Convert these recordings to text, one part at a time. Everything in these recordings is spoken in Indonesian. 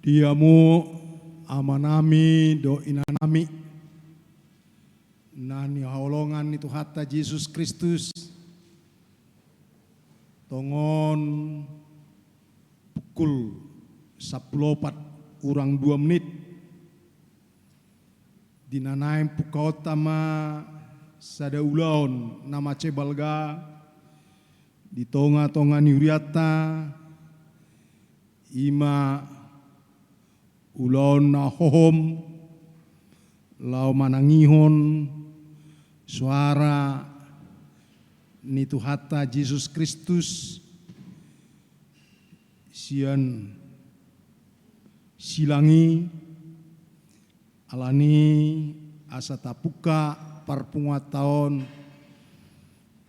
Diamu amanami do inanami nani haolongan itu hatta Yesus Kristus tongon pukul 14 urang 2 menit dinanaim pukautama sada ulaon nama cebalga di tonga-tonga niuriata ima ulaon na hohom lau manangihon suara nitu hatta Yesus Kristus sian silangi alani asa tapuka parpungat taon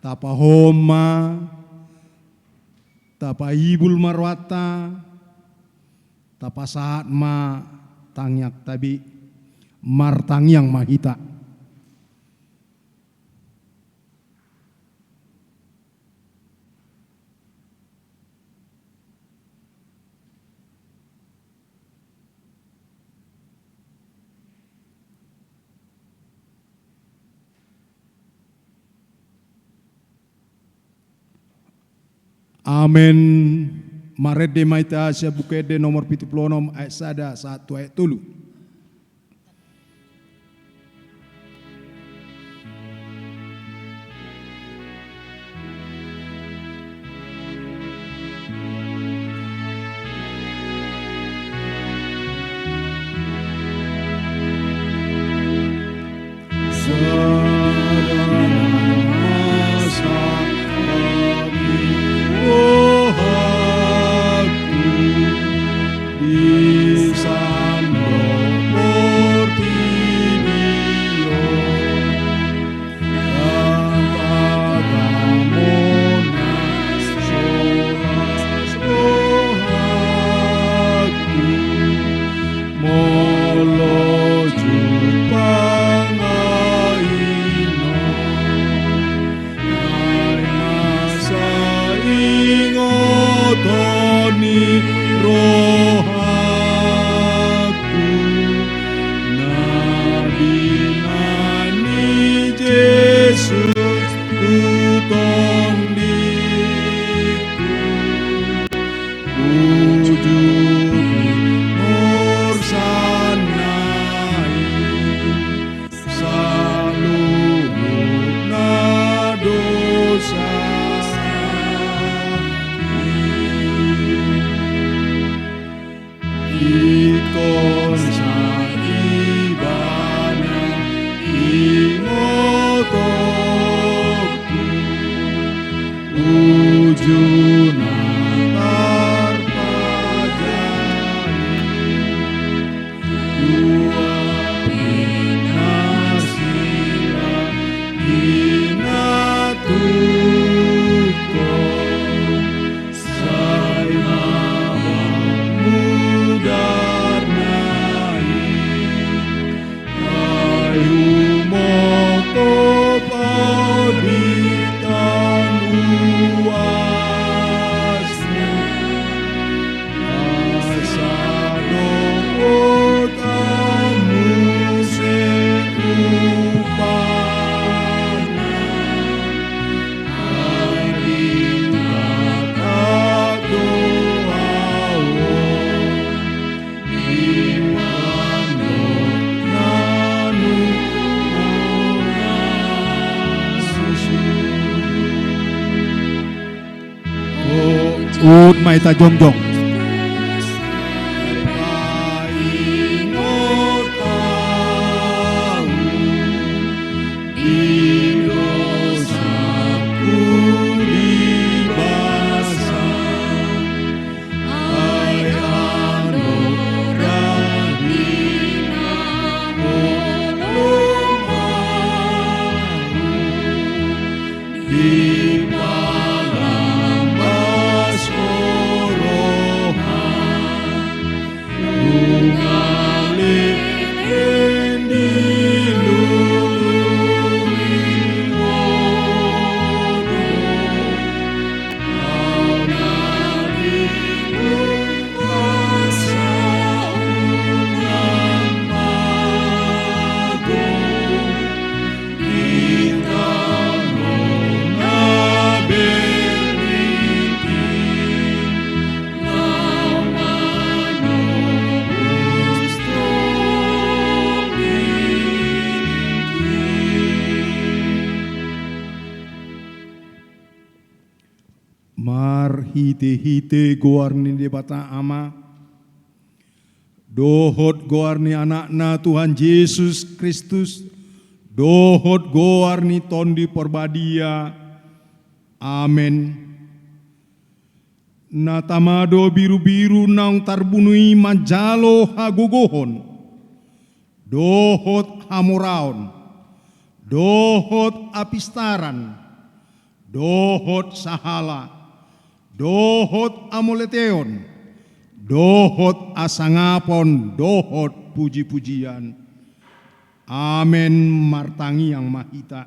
tapahoma tapahibul marwata tapasaat ma tangyak tabi martangyang mahita. Amen. Maret de maita asia bukede nomor 76 ayat sada 1 ayat 3. Ut maita jongjong. Di malam basoro marhite-hite goarni debata ama. Dohot goarni anakna Tuhan Yesus Kristus. Dohot goarni tondi porbadia. Amin. Natamado biru-biru naung tarbunui majalo hagogohon. Dohot hamoraon. Dohot apistaran. Dohot sahala. Dohot amoleteon. Dohot asangapon. Dohot puji-pujian. Amen martangi yang mahita.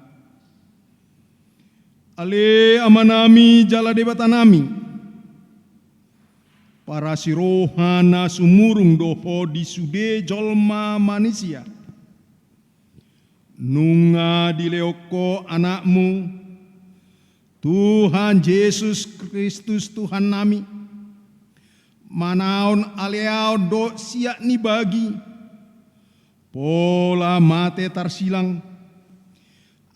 Ale amanami jala debatanami. Para sirohana sumurung doho di sude jolma manusia. Nunga dileoko anakmu. Tuhan Yesus Kristus Tuhan nami. Manaon aleao do siak ni bagi. Pola mate tarsilang.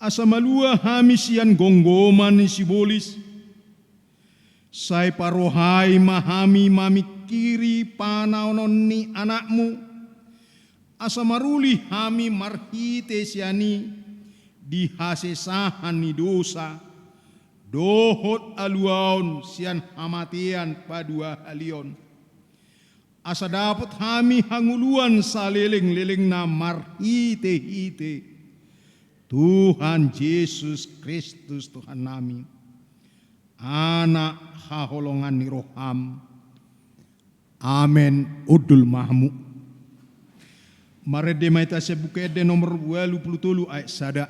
Asamalua hamisian gonggoman ni sibolis. Sai parohai mahami mamikiri panaonon ni anakmu. Asamaruli hami marhite siani dihasesahan ni dosa. Dohot aluaon sian hamatian padua halion. Asa dapat hami hanguluan saleleng-leleng na marhite-hite. Tuhan Yesus Kristus Tuhan nami. Anak haholongan ni roham. Amen udul mahmu. Marede maita sebukede nomor 23 ayat sada.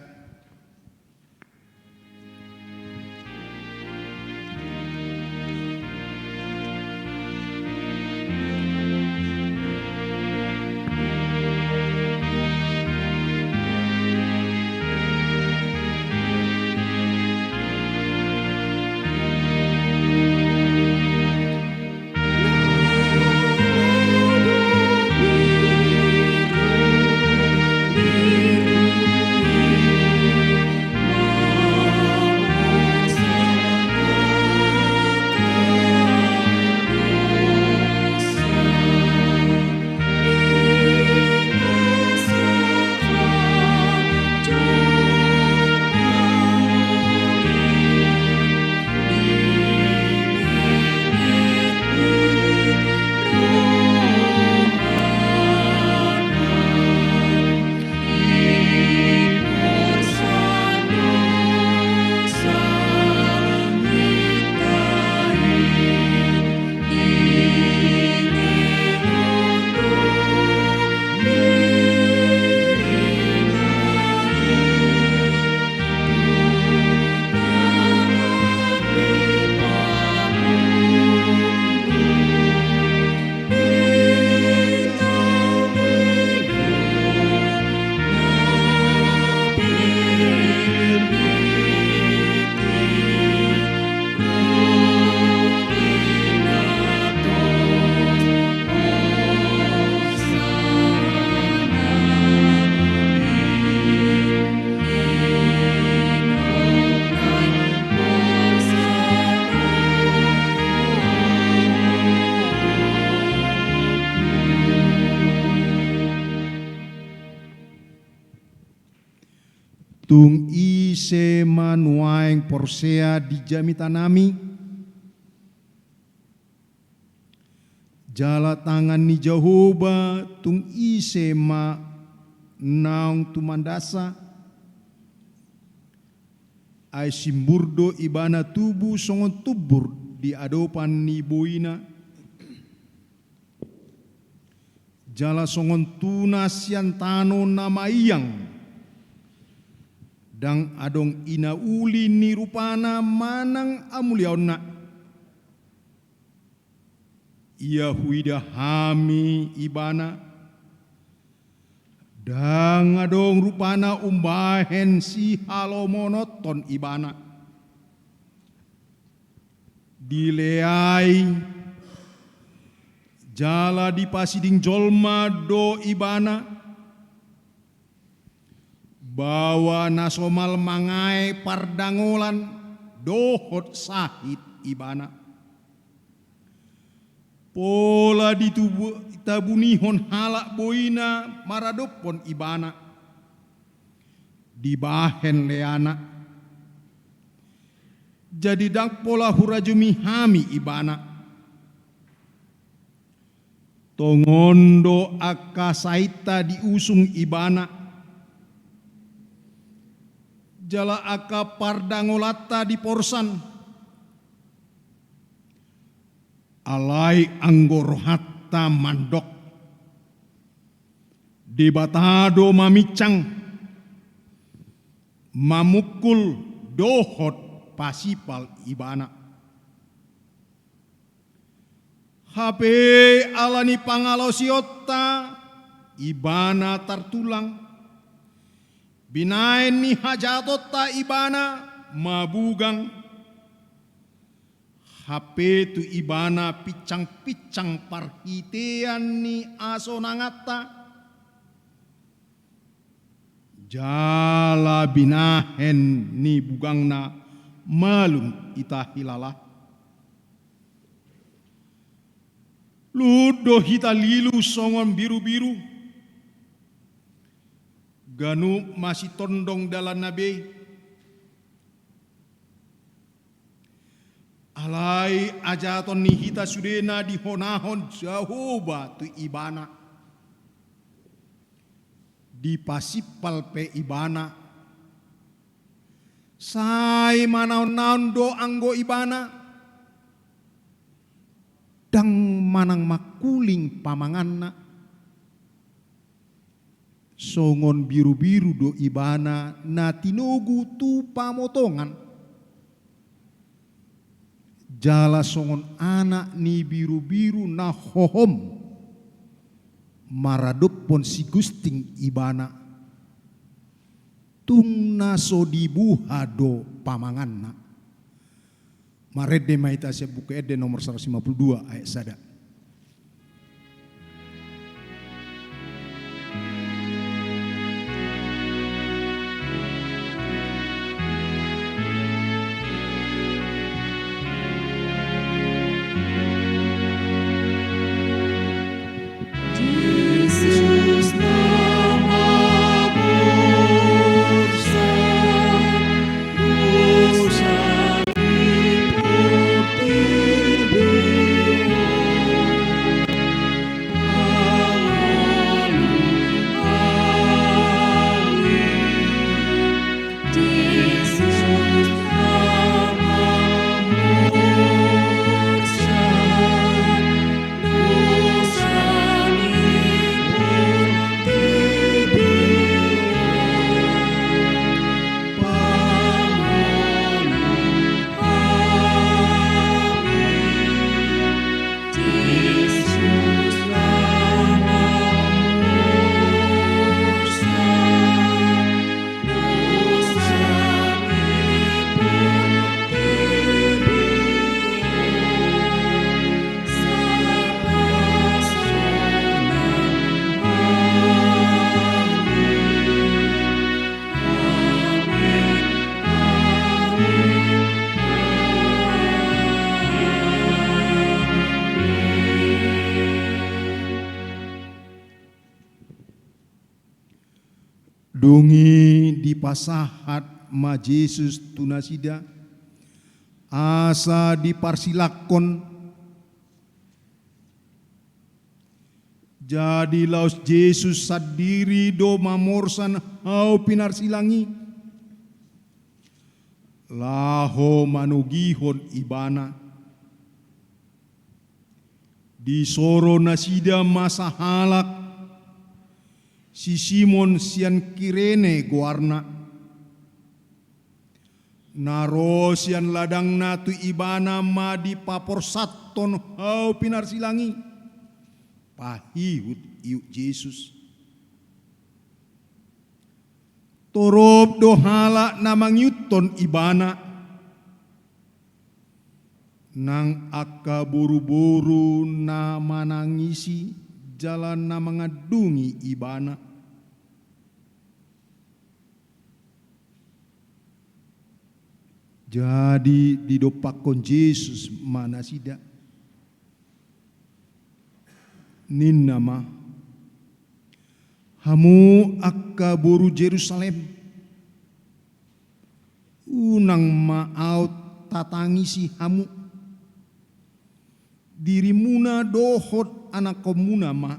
Tung ise manuaeng porsea di jamitanami. Jala tangan ni Jehovah tung ise ma naung tumandasa. Ai simburdo ibana tubuh songon tubur di adopan ni boina. Jala songon tunas yang tano nama iyang. Dang adong ina uli ni rupana manang amuliauna. Ia huida hami ibana. Dang adong rupana umbahen si halo monoton ibana. Dileai jala di pasiding jolma do ibana. Bawa nasomal mangai pardangolan dohot sahid ibana. Pola ditabunihon halak boina maradopon ibana. Dibahen leana. Jadi dang pola hurajumi hami ibana. Tongondo akasaita diusung ibana. Jala aka pardangolata di porsan. Alai anggor hatta mandok. Debatado mamicang. Mamukul dohot pasipal ibana. HP alani pangalosiota ibana tartulang. Binain ni hajatota ibana mabugang. HP tu ibana picang-picang parhitean ni aso nangata. Jala binahen ni bugangna malum ita hilala. Ludo hita lilu songon biru-biru. Ganu masih tondong dalam nabe. Alai ajaton ni hita sudena di honahon jahoba tu ibana. Di pasipal pe ibana. Sai manaon-naon do anggo ibana. Dang manang makuling pamanganna. Songon biru-biru do ibana na tinogu tu pamotongan. Jala songon anak ni biru-biru na hohom. Maradopon si gusting ibana. Tung naso dibuhado pamanganna. Marede maita saya buku ede nomor 152 ayat sada. Dungi di pasahat ma Jesus tunasida asa diparsilakon jadi laos Jesus sadiri do mamorsan hau pinarsilangi laho manugihon ibana di soro nasida masa halak si Simon sian Kirene guarna naro sian ladang natu ibana ma di papor saton hau pinarsilangi pahihut iuk Jesus torob dohala namang yuton ibana nang akka buru-buru na manangisi jalan na mengadungi ibana. Jadi didopakon Yesus mana sida. Ninnama hamu akka boru Jerusalem unang maaut tatangisi hamu dirimuna dohot anak komuna ma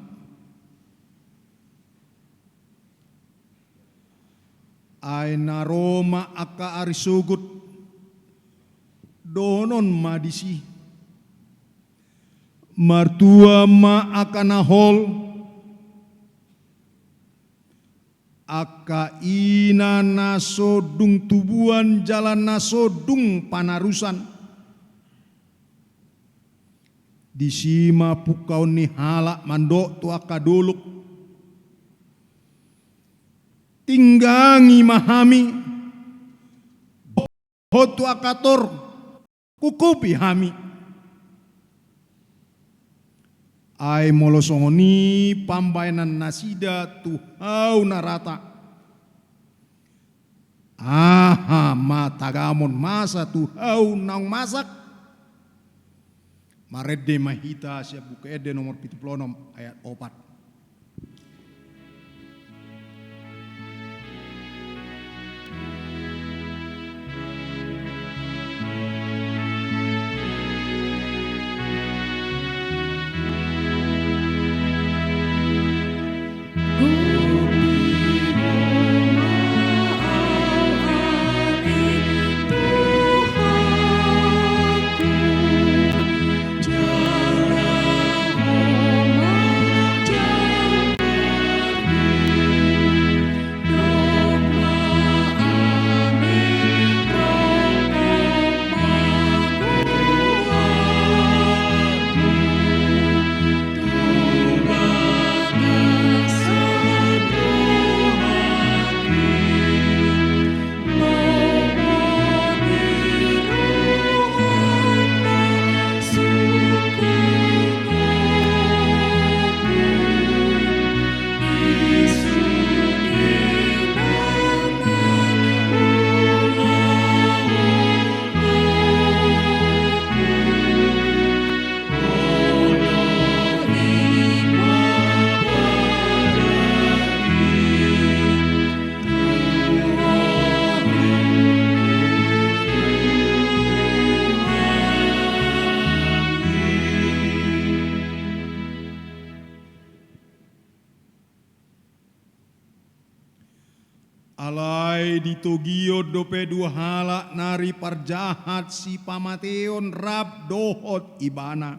ay naroma akka arisugut donon madisi martua ma akka nahol akka ina nasodung tubuan jalan nasodung panarusan disima pukau ni halak mandok tu akka doluk tinggangi mahami hotu akator kukupi hami ay molosongoni pambainan nasida tuhau narata aha matagamon masa tuhau naung masak Maredde mahita siap buka ede nomor 76 ayat 4. Alai ditogio dope dua halak nari parjahat si pamateon rab dohot ibana.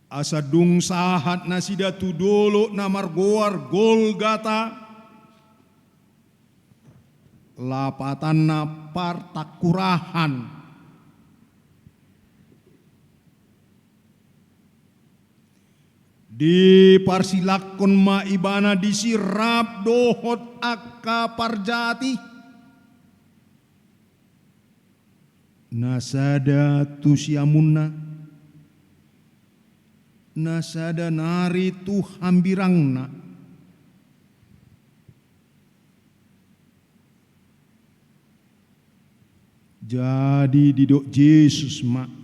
Asadung sahat nasida tudolo namargoar Golgata. Lapatan na partakurahan. Di parsilakon ma ibana disirap dohot akka parjati. Nasada tusiamunna. Nasada nari tu hambirangna. Jadi didok Yesus mak.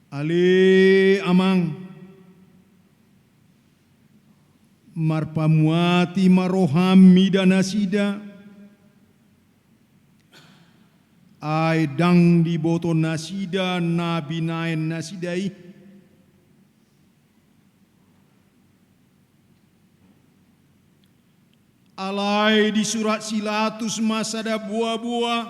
Ale amang marpamuati marohami danasida ay dang di boto nasida nabinain nasidai alai di surat silatus masada buah-buah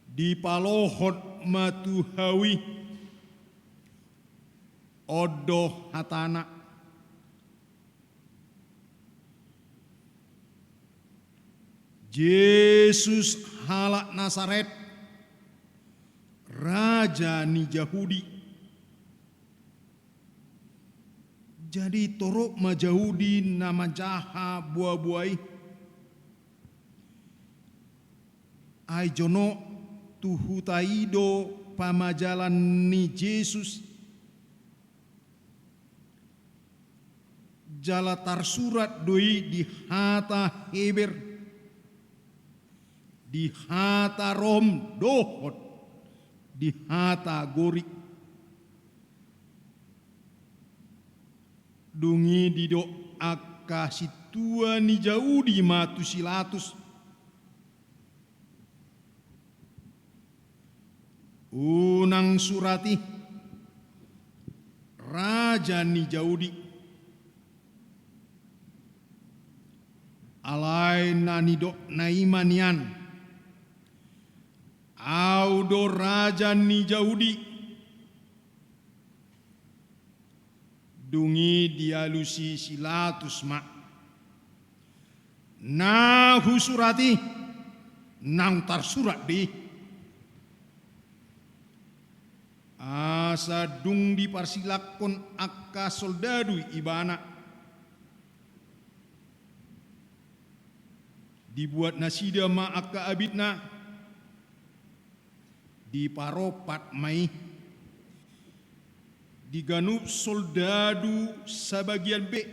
di palohot matuhawi odoh hatana Yesus halak Nasaret raja ni Yahudi jadi torok ma Yahudi nama jaha buah-buai ai jono tuhutaido pamajalan ni Yesus jala tarsurat doi di hata heber di hata rom dohot, di hata gorik, dungi di do akka situa ni jauh di matu silatus, unang surati raja ni jaudi alai nani do naimanian audo raja ni jaudi dungi dialusi silatus ma na husurati nang tar surat di asa dung di parsilakon akka soldadu ibana dibuat nasida ma akka abidna di paropat mai diganup soldadu sabagian B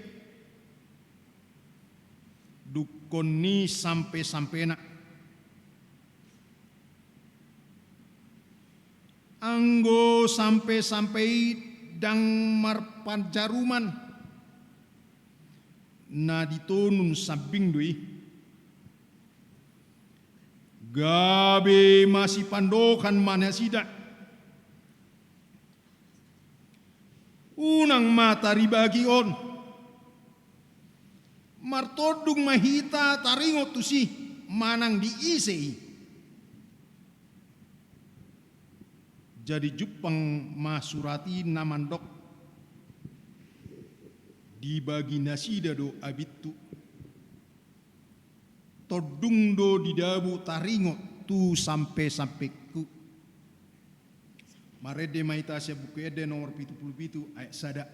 dukon ni sampai-sampena anggo sampai-sampai dang marpanjaruman na ditonun sabing doi gabe masih pandokan mana sida unang mata ribagion martodung mahita taringot tusi manang diisei jadi Jepang masurati namandok dibagi nasida do abitu todung do didabu taringot tu sampai ku marede maita sia buku ede nomor 77 ayat sada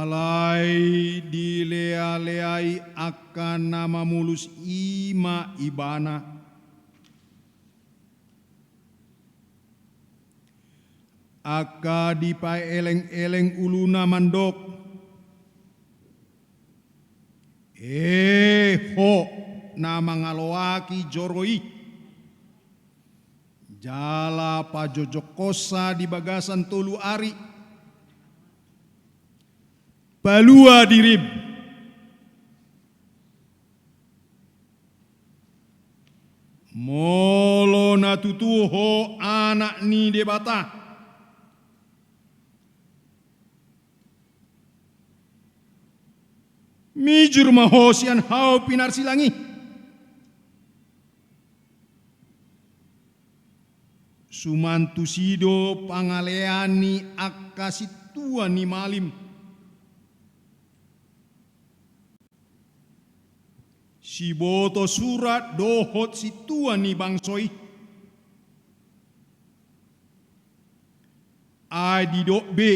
alai dilea-leai akan nama mulus ima ibana aka dipai eleng-eleng uluna mandok ho nama ngaloaki joroi jala pajojokosa di bagasan tolu ari balua dirib molo natutuho anak ni debata mijur mahosian hau pinar silangi sumantu sido pangaleani akasitua ni malim si boto surat dohot si tua ni bangsoi adi dok be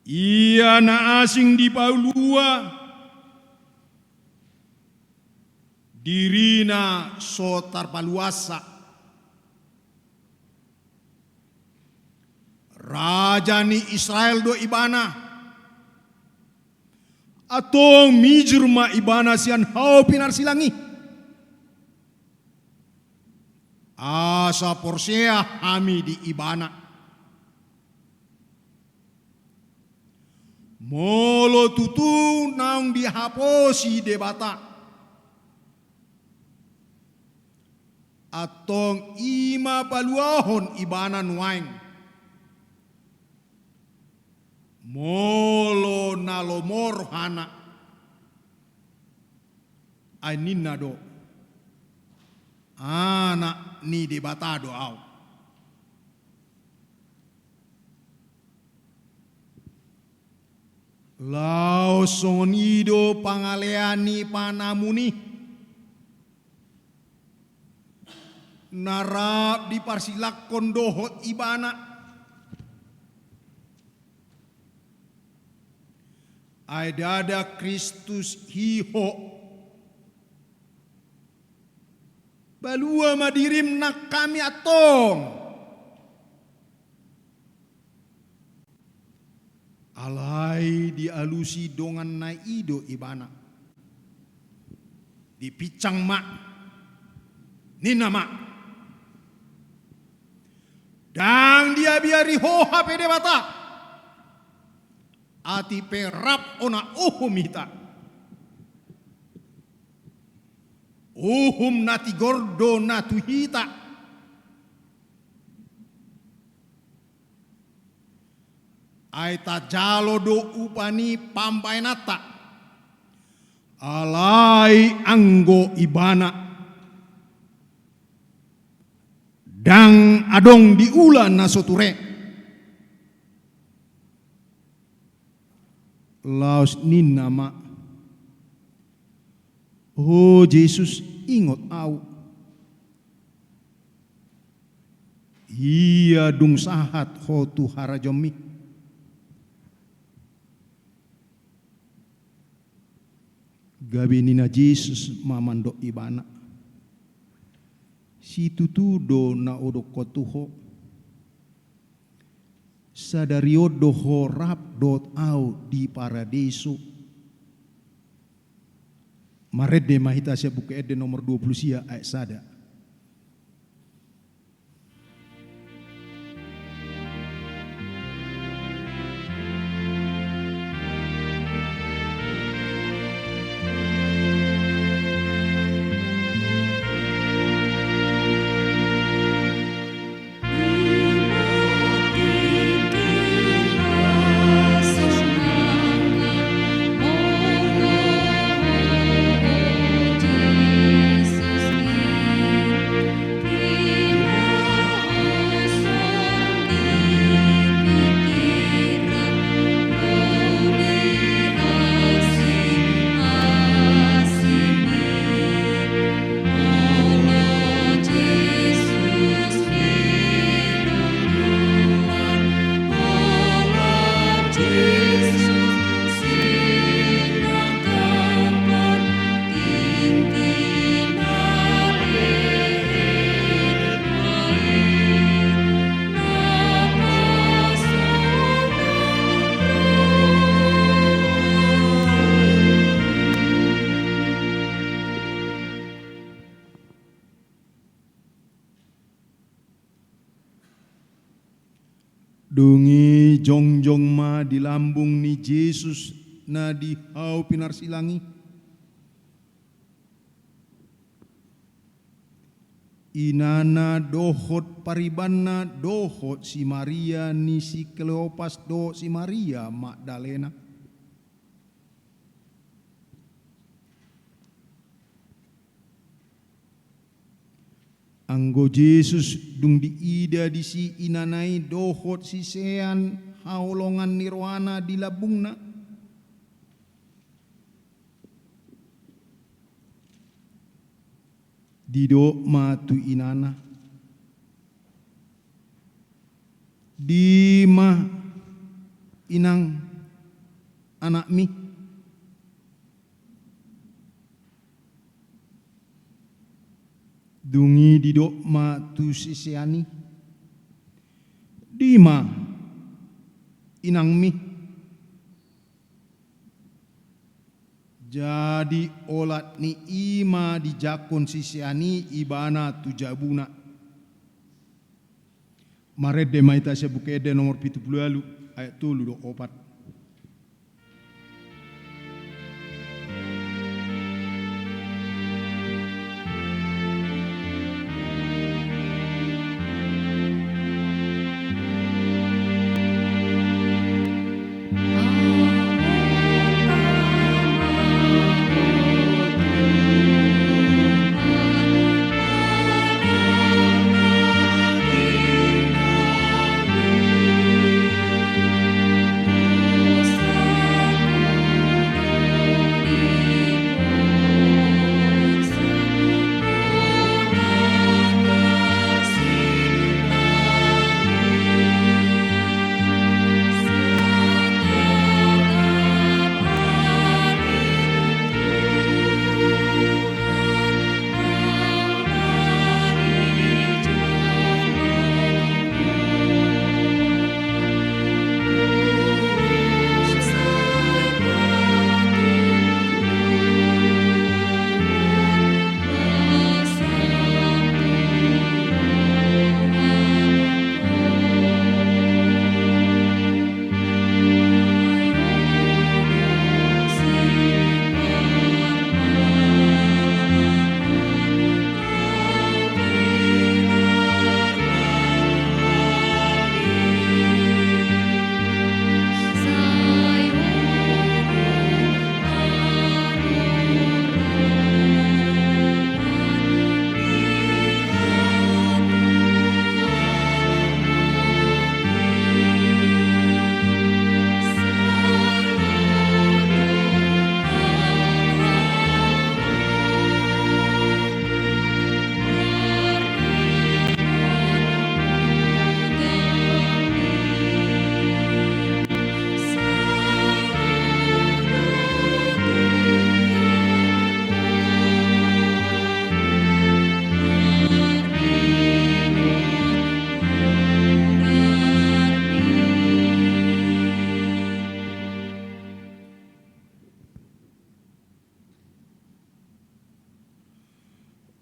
ia na asing di paulua dirina sotar paluasa raja ni Israel do ibana atau mijur ma ibana sian hau pinar silangi asa porsea hami di ibana Molo tutu naung dihaposi debata. Atong ima paluahon ibana nuaing. Molo nalomor hana. Ay ninna do. Anak ni debata do au. Lau sonido pangaleani panamuni narap di parsilak kondohot ibana aidada Kristus hiho balua madirim nak kami atong alai dialusi dongan na ido ibana dipicang mak nina mak dang dia biari hoha pede bata ati perap ona uhum nati gordo natu hita aita jalo do upani pampai nata alai anggo ibana dang adong diulan nasoture laos nin nama oh Yesus ingot au iya dung sahat ho tu harajomik gabi nina Jesus mamando ibana si tutudo na odo kotuho sadariodo ho rap dot au di paradiso marede mahita sia buku ede nomor 20 sia ayat sada. Dungi jongjong ma di lambung ni Yesus na di hau pinarsilangi. Inana dohot paribana dohot si Maria ni si Kleopas do si Maria Magdalena. Anggo Yesus dung diida di si inanai dohot si sean haulongan nirwana di labungna. Dido matu inana. Di ma inang anak mi. Dungi dido ma tu sisiani dima inang mi jadi olat ni ima di jakon sisiani ibana tu jabuna marede maita sebukede nomor 70 ayat 3 do 4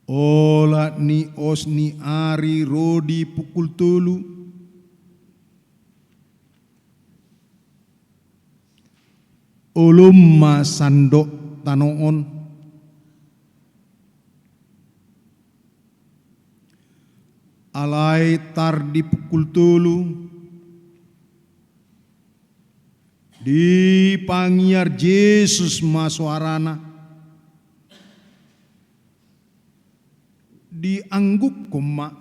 Ola ni osni ari rodi pukul 3. Ulum sandok tanoon. Alai tar di pukul 3. Di pangiar Yesus masuarana. Dianggup koma.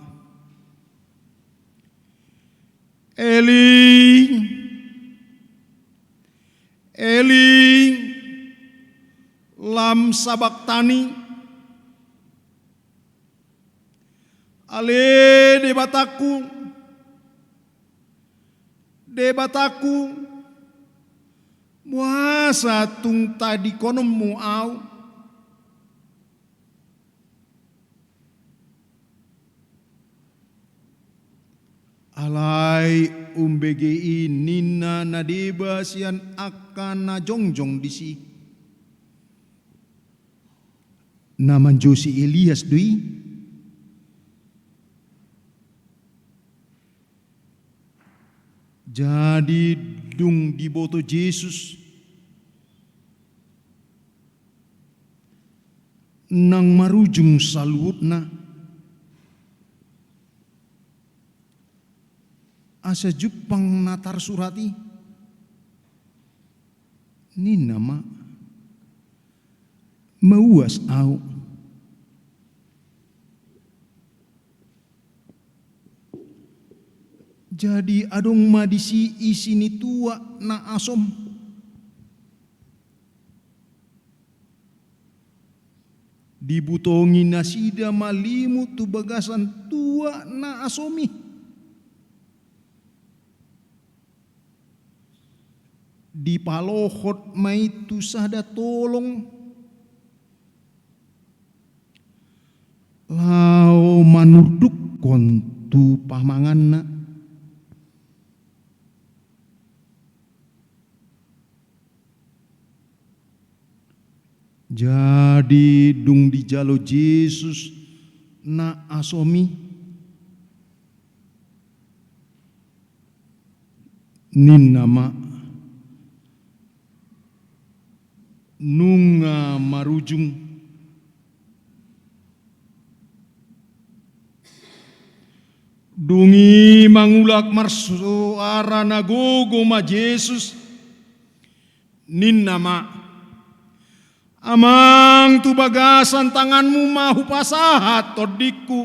Eli, Eli, lam sabaktani. Ale debataku, muasa tung tadi konomu au. Alai umbegi nina nadeba sian akan na jongjong disi. Naman Josi Elias dui. Jadi dung diboto Yesus nang marujung saluutna. Asa Jepang natar surati. Ni nama mauas au. Jadi adong madisi isini tua na asom. Dibutongi nasida malimu tu bagasan tua na asomi. Di palohot mai tu sada tolong. Lau manurduk kontu pamanganna. Jadi dung di jalo Yesus na asomi. Nin nama nunga marujung. Dungi mangulak marsuara nagogo ma Yesus. Nin nama amang tu bagasan tanganmu mahu pasahat todikku.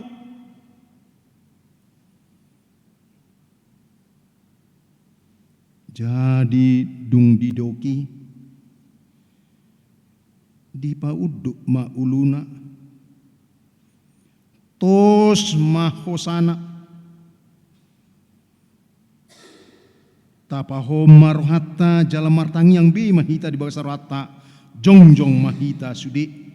Jadi dung didoki di pauduk ma uluna tos mahosana tapahom marohata jalan martangi yang bi mahita di bawah sarwata jongjong mahita sudi.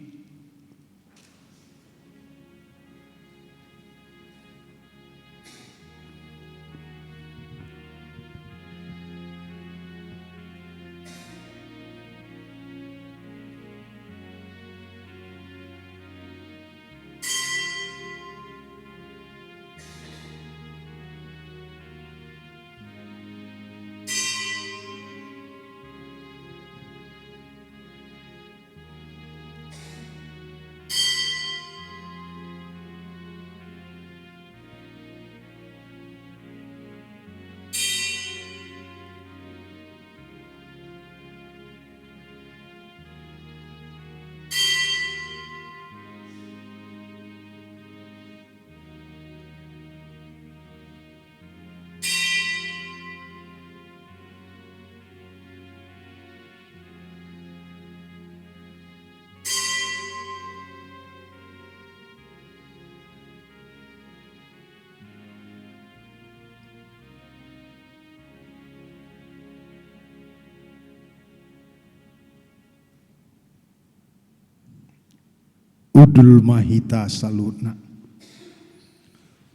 Udul mahita salutna.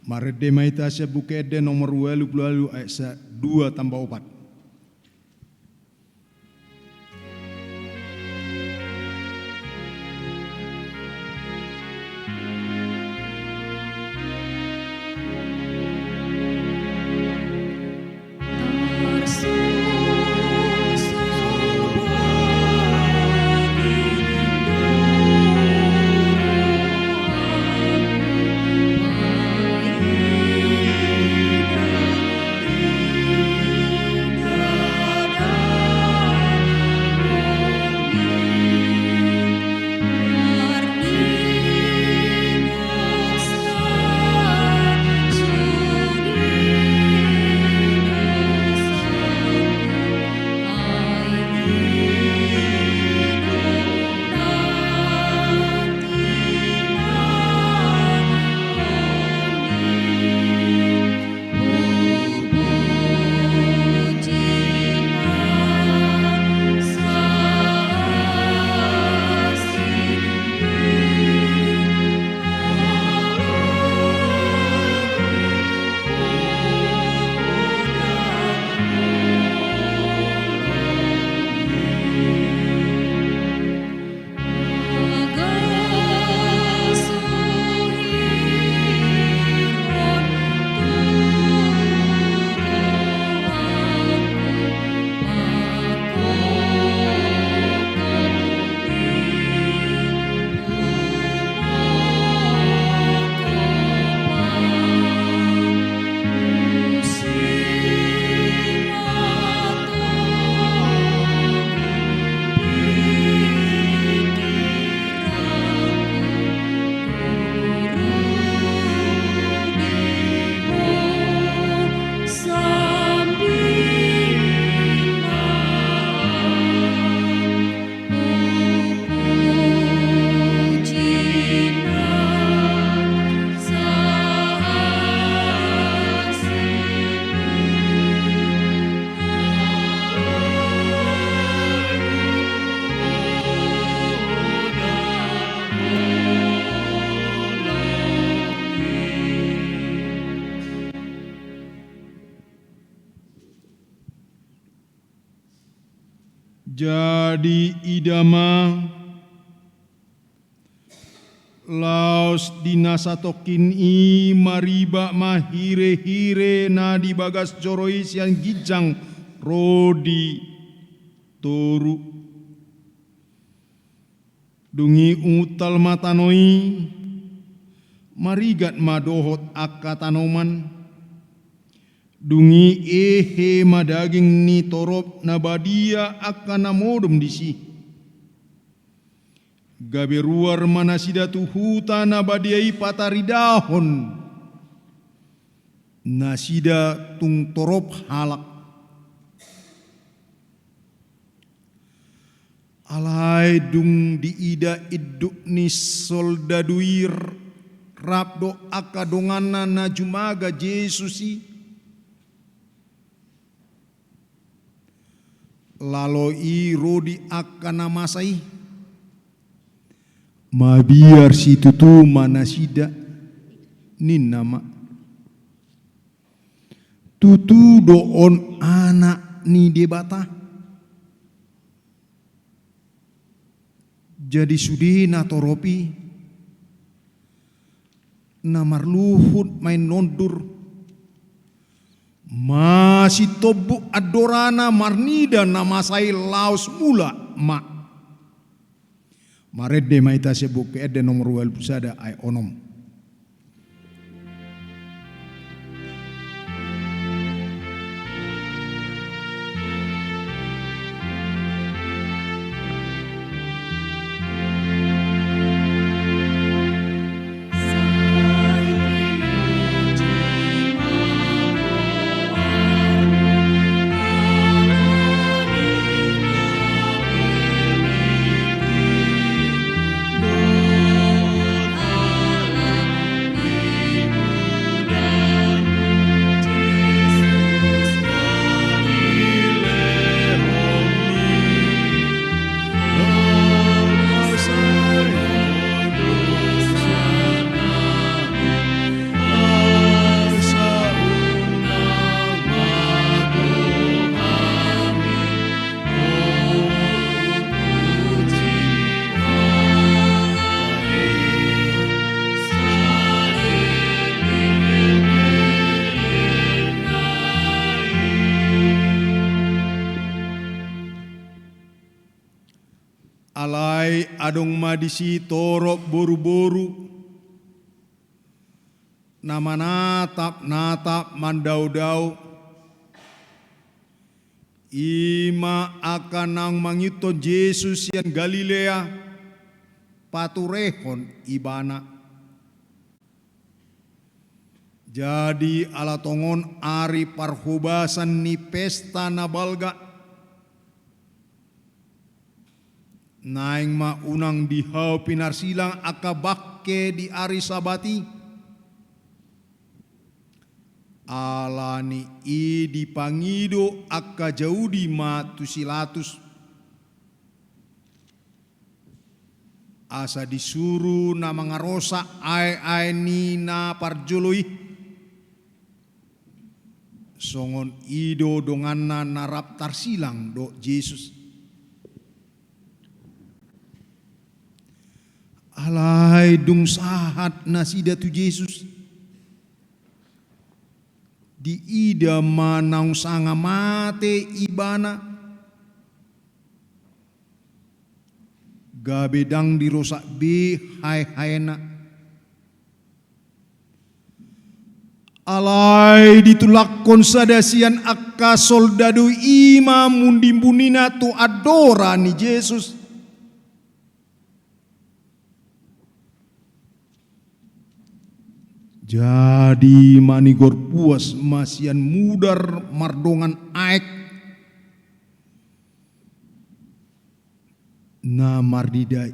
Marede mahita se bukede nomor 20 ayat 2 tambah 4. Jadi idama laos dinasatokin i mariba mahire-hire na di bagas jorois yang gijang rodi toru dungi utal matanoi marigat madohot akka tanoman dungi ehe madaging ni torop na badia akka namodom disi gabe ruar manasida tuhuta na badiai pataridahon nasida tung torop halak alai dung diida iduk ni soldaduir rabdo akadongana na jumaga Jesusi laloi rodi akana masai mabiar si tutu manasida nin nama tutu doon anak ni debata jadi sudi na toropi namar luhut main nondur masih tobu adorana marnida nama saya laos mula mak Maredde maita sebuk ede nomor wal pusada ay onom. Alai adong madisi torok boru-boru nama natap mandau-dau ima akan nang mangito Yesus yang Galilea paturehon ibana jadi alatongon ari parhubasan ni pesta na balga naing maunang dihaw pinarsilang akabakke di ari sabati alani i dipangido akka jaudi matusilatus asa disuruh na mangarosa ay ni na parjului songon ido donganna narap tarsilang do Yesus alai dung sahat nasida tu Yesus di ida manang sanga mate ibana gabedang dirosak be hai haena alai ditulakon sadasian akka soldadu ima mundimbunina tu adora ni Yesus jadi manigor puas masian mudar mardongan aek na mardida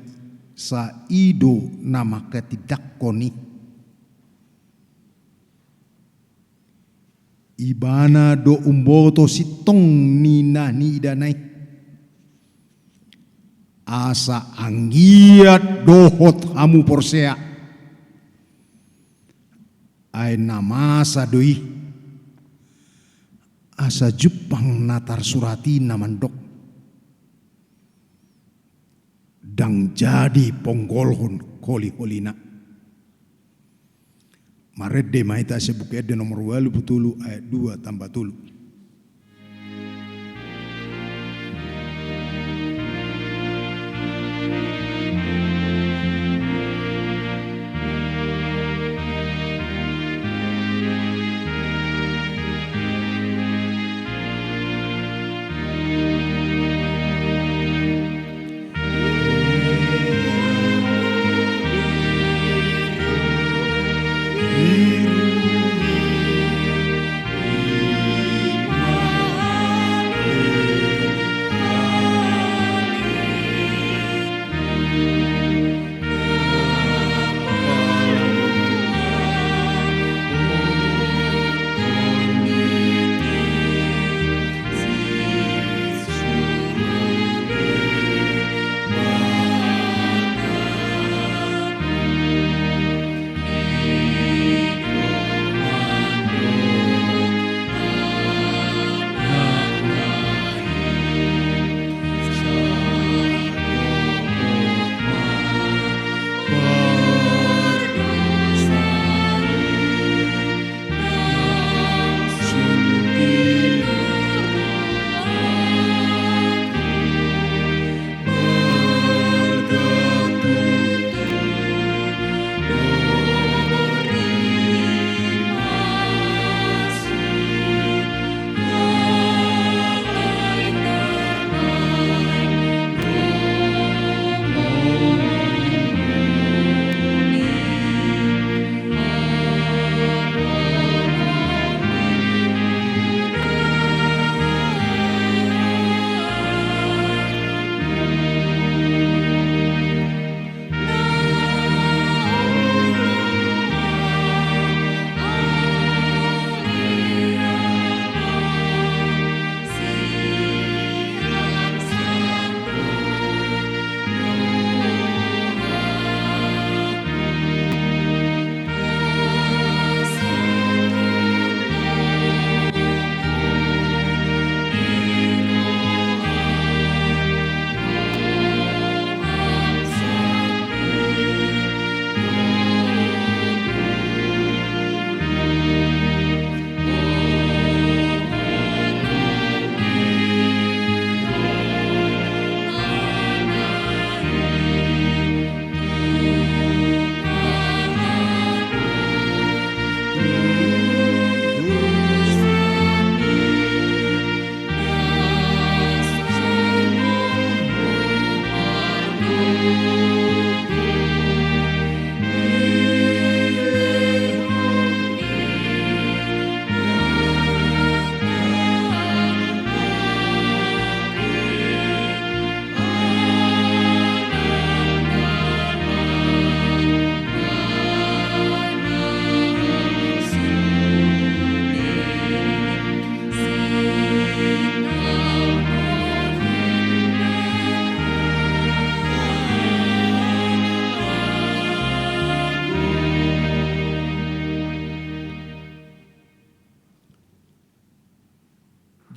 sa ido nama ketidakoni ibana do umboto sitong nina ni danai asa anggiat dohot hamu porsea ay namasa doi asa Jepang natar surati namandok dang jadi ponggolhon koli-kolina. Maredde maita sebukede nomor 80 ayat 2 tambah tulu.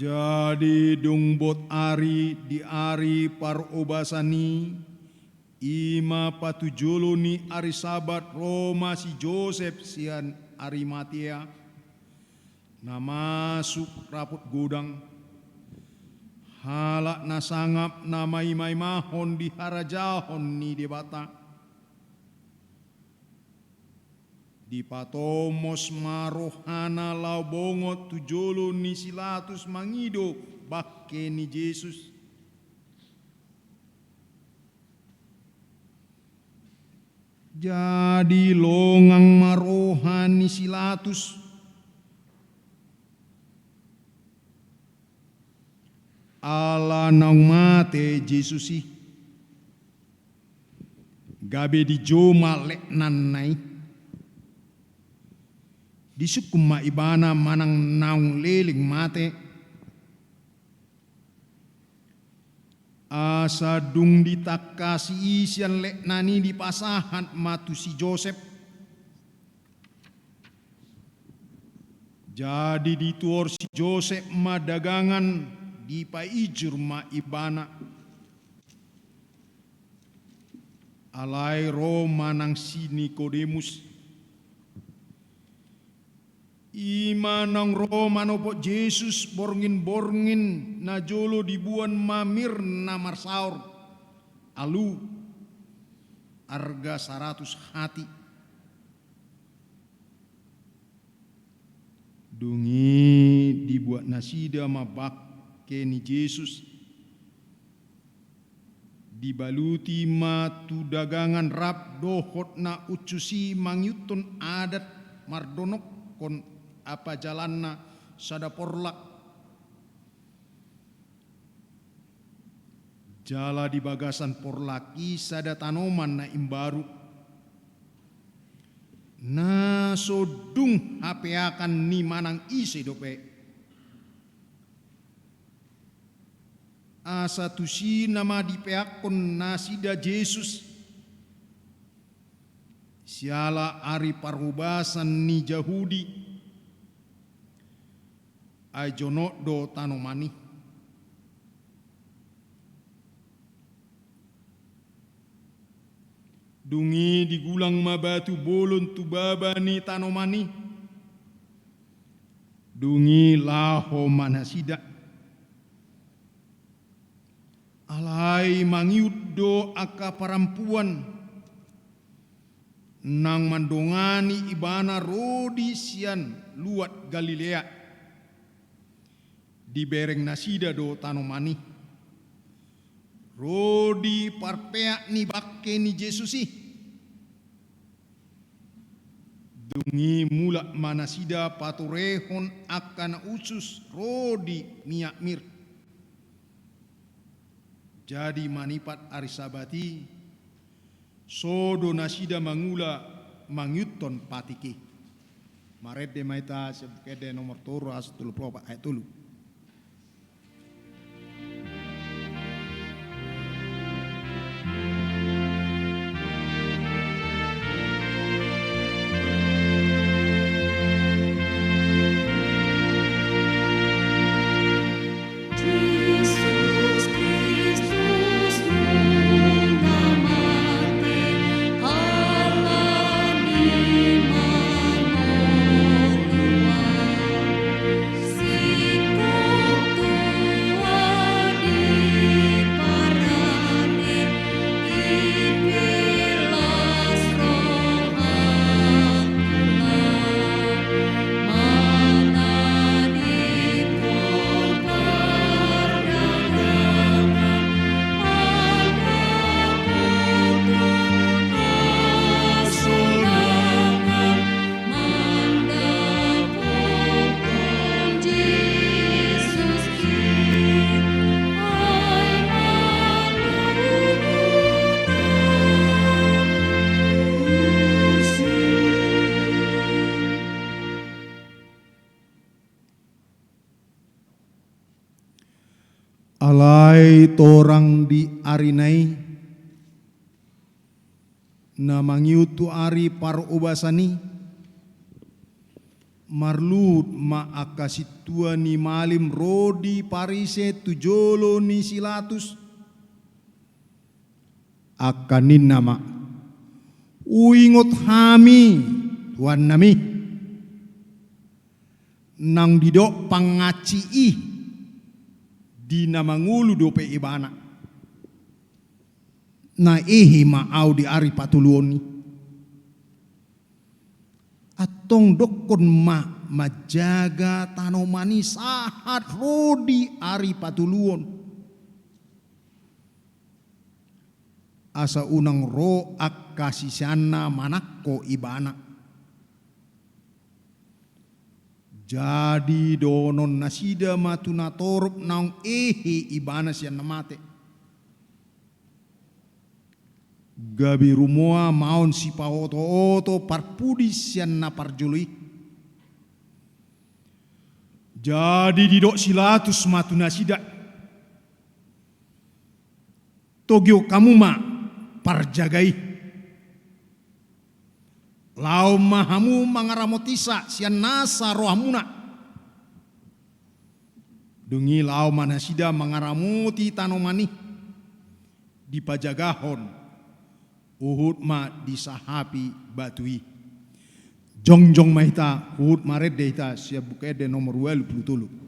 Jadi dungbot ari di ari parobasani ima patujulu ni ari sabat Roma si Joseph sian Arimatea na masuk raput gudang halak na sangap na may mahon di harajahon ni debata di patomos marohana lau bongot tujolo ni silatus mangido bakke ni Yesus. Jadi longang marohan ni silatus ala nang mate Yesusi gabe di joma lek nanai di sukum maibana manang naung leling mate asa dung ditakasi isian lek nani di pasahan matu si Joseph. Jadi dituor si Joseph madagangan di paijur maibana alai Roma nang si Nikodemus. Ima nang Roma nopo Jesus borngin na jolo dibuan mamir na marsaur alu harga 100 hati. Dungi dibuat nasida mabak ni Yesus, dibaluti matu dagangan rap dohot na ucusi mangyuton adat mardonok kon apa jalanna sada porlak. Jala di bagasan porlaki sada tanoman na imbaru. Na sodung hape akan ni manang ise dope. Asa tusi nama dipeakon nasida Yesus. Siala ari parubasan ni Yahudi. Ajono do tanomani. Dungi digulang mabatu bolon tu babani tanomani. Dungi laho manasida. Alai mangiudo aka parampuan nang mandongani ibana rodi sian luat Galilea di bereng nasida do tanomani rodi parpea ni bakke ni Jesusi dungi mula manasida paturehon akan usus rodi miak mir. Jadi manipat arisabati sodo nasida mangula mangyuton patiki. Maret de maita sebukede nomor turu astul propa ayat tulu. Alai torang di arinai na mangiutu ari parubasani marlut ma akasitua ni malim rodi parise tujolo ni silatus akanin nama uingot hami tuan nami nang didok pangaci di namangulu dope ibana na maau di ari patuluoni atong dokon majaga tanomani sahat rodi ari patuluon asa unang ro akasisana manakko ibana. Jadi donon nasida matuna torup naung ibana sian namate. Gabi rumua maun si paoto-oto parpudi sian na parjului. Jadi didok silatus matuna sida. Togyo kamu ma parjagai. Lau mahamu mangaramotisa sian nasa rohamuna. Dungi lau manasida mangaramuti tanomani di pajagahon uhud ma disahapi batui. Jong mahita uhud maret deita siap bukede nomor 23.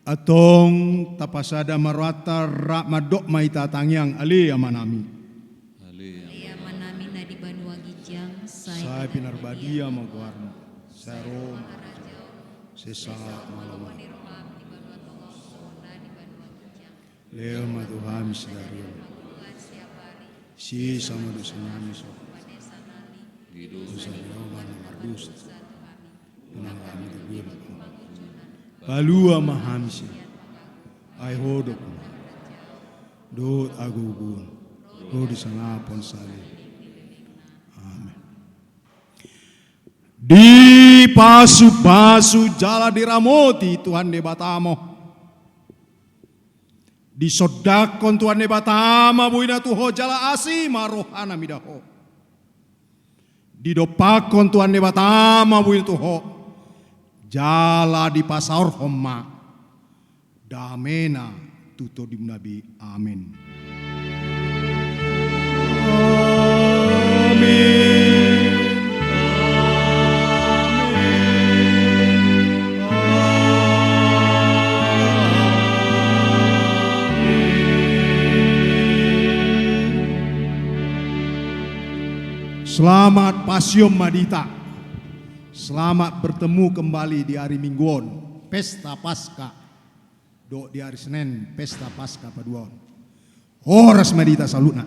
Atong tapasada marwata rak madok maita tangyang ali amanami. Ali amanami na di banua gijang Saya pinarbadia magwarno. Saya rom. Sesa malam. Leo maduhami sidario. Si sama dosanya so. Dosa nyawa na mardus. Nang kami tegur. Balua mahamsi, ay hodok, dot agugun, do di sangapon sali. Amen. Di pasu-pasu jala diramoti Tuhan de batamo. Di sodakon Tuhan de batama buina tuho jala asi marohana midaho. Di dopakon Tuhan de batama buina tuho. Jala di pasar Homa damena tuto di nabi amin. Selamat Pasyom Madita. Selamat bertemu kembali di hari Mingguan, Pesta Paskah. Do di hari Senin, Pesta Paskah paduan. Horas Madita salutna.